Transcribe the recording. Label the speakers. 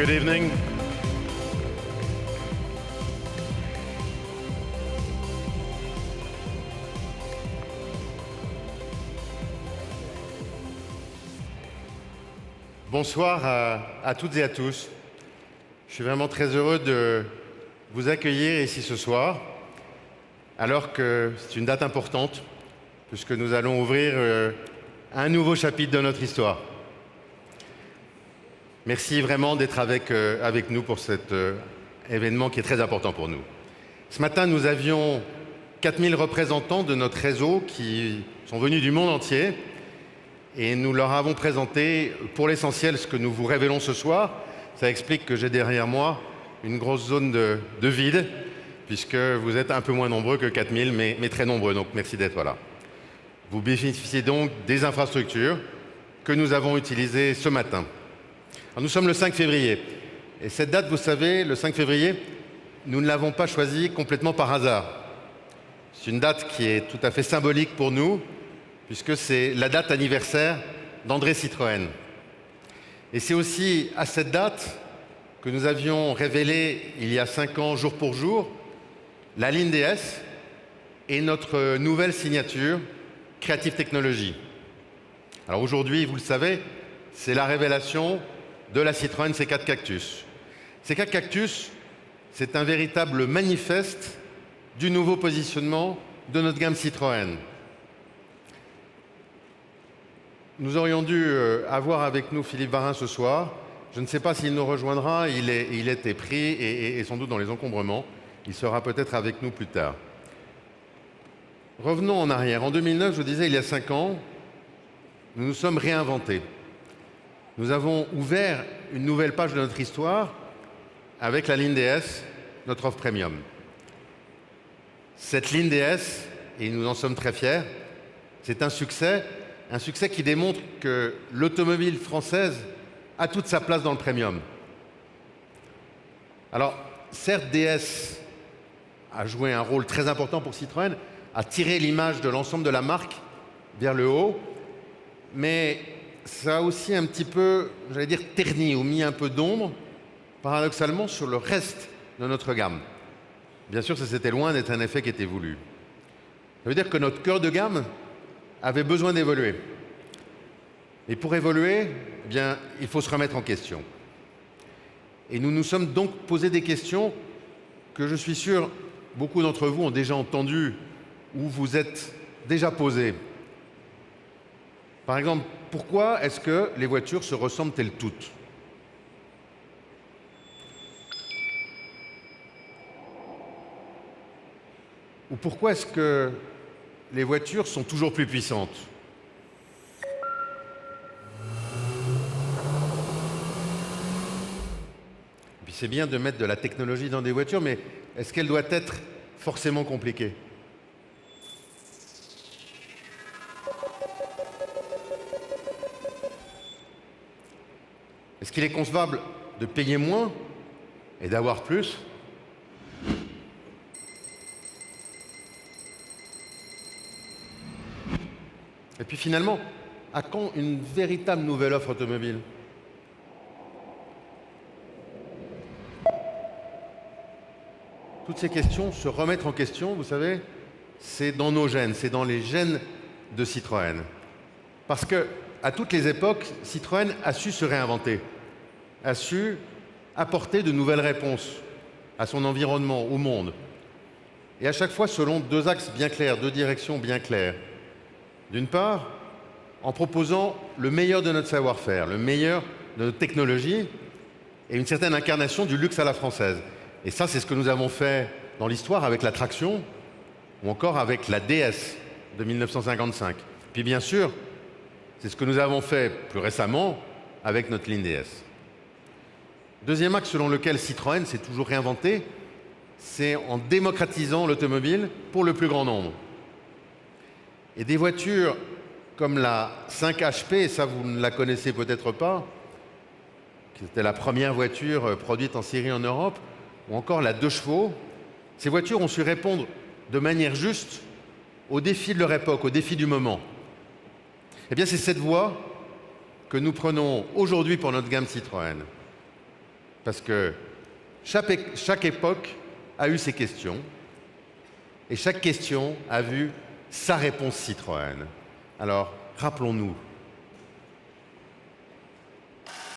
Speaker 1: Good evening. Bonsoir à toutes et à tous. Je suis vraiment très heureux de vous accueillir ici ce soir, alors que c'est une date importante, puisque nous allons ouvrir un nouveau chapitre de notre histoire. Merci vraiment d'être avec nous pour cet événement qui est très important pour nous. Ce matin, nous avions 4000 représentants de notre réseau qui sont venus du monde entier et nous leur avons présenté pour l'essentiel ce que nous vous révélons ce soir. Ça explique que j'ai derrière moi une grosse zone de vide, puisque vous êtes un peu moins nombreux que 4000, mais très nombreux, donc merci d'être là. Vous bénéficiez donc des infrastructures que nous avons utilisées ce matin. Alors, nous sommes le 5 février, et cette date, vous savez, le 5 février, nous ne l'avons pas choisie complètement par hasard. C'est une date qui est tout à fait symbolique pour nous, puisque c'est la date anniversaire d'André Citroën. Et c'est aussi à cette date que nous avions révélé, il y a 5 ans, jour pour jour, la ligne DS et notre nouvelle signature, Creative Technology. Alors aujourd'hui, vous le savez, c'est la révélation de la Citroën C4 Cactus. C4 Cactus, c'est un véritable manifeste du nouveau positionnement de notre gamme Citroën. Nous aurions dû avoir avec nous Philippe Varin ce soir. Je ne sais pas s'il nous rejoindra, il était pris et sans doute dans les encombrements. Il sera peut-être avec nous plus tard. Revenons en arrière. En 2009, je vous disais, il y a 5 ans, nous nous sommes réinventés. Nous avons ouvert une nouvelle page de notre histoire avec la ligne DS, notre offre premium. Cette ligne DS, et nous en sommes très fiers, c'est un succès qui démontre que l'automobile française a toute sa place dans le premium. Alors, certes, DS a joué un rôle très important pour Citroën, a tiré l'image de l'ensemble de la marque vers le haut, mais ça a aussi un petit peu, j'allais dire, terni ou mis un peu d'ombre, paradoxalement, sur le reste de notre gamme. Bien sûr, ça c'était loin d'être un effet qui était voulu. Ça veut dire que notre cœur de gamme avait besoin d'évoluer. Et pour évoluer, eh bien, il faut se remettre en question. Et nous nous sommes donc posé des questions que je suis sûr beaucoup d'entre vous ont déjà entendues ou vous êtes déjà posées. Par exemple, pourquoi est-ce que les voitures se ressemblent-elles toutes ? Ou pourquoi est-ce que les voitures sont toujours plus puissantes ? Et puis c'est bien de mettre de la technologie dans des voitures, mais est-ce qu'elle doit être forcément compliquée ? Est-ce qu'il est concevable de payer moins et d'avoir plus ? Et puis finalement, à quand une véritable nouvelle offre automobile ? Toutes ces questions, se remettre en question, vous savez, c'est dans nos gènes, c'est dans les gènes de Citroën. Parce que, à toutes les époques, Citroën a su se réinventer, a su apporter de nouvelles réponses à son environnement, au monde. Et à chaque fois selon 2 axes bien clairs, 2 directions bien claires. D'une part, en proposant le meilleur de notre savoir-faire, le meilleur de notre technologie et une certaine incarnation du luxe à la française. Et ça, c'est ce que nous avons fait dans l'histoire avec la traction ou encore avec la DS de 1955. Puis bien sûr, c'est ce que nous avons fait plus récemment avec notre ligne DS. Deuxième axe selon lequel Citroën s'est toujours réinventé, c'est en démocratisant l'automobile pour le plus grand nombre. Et des voitures comme la 5 HP, et ça vous ne la connaissez peut-être pas, qui était la première voiture produite en série en Europe, ou encore la 2 chevaux, ces voitures ont su répondre de manière juste aux défis de leur époque, aux défis du moment. Eh bien, c'est cette voie que nous prenons aujourd'hui pour notre gamme Citroën. parce que chaque époque a eu ses questions, et chaque question a vu sa réponse Citroën. Alors, rappelons-nous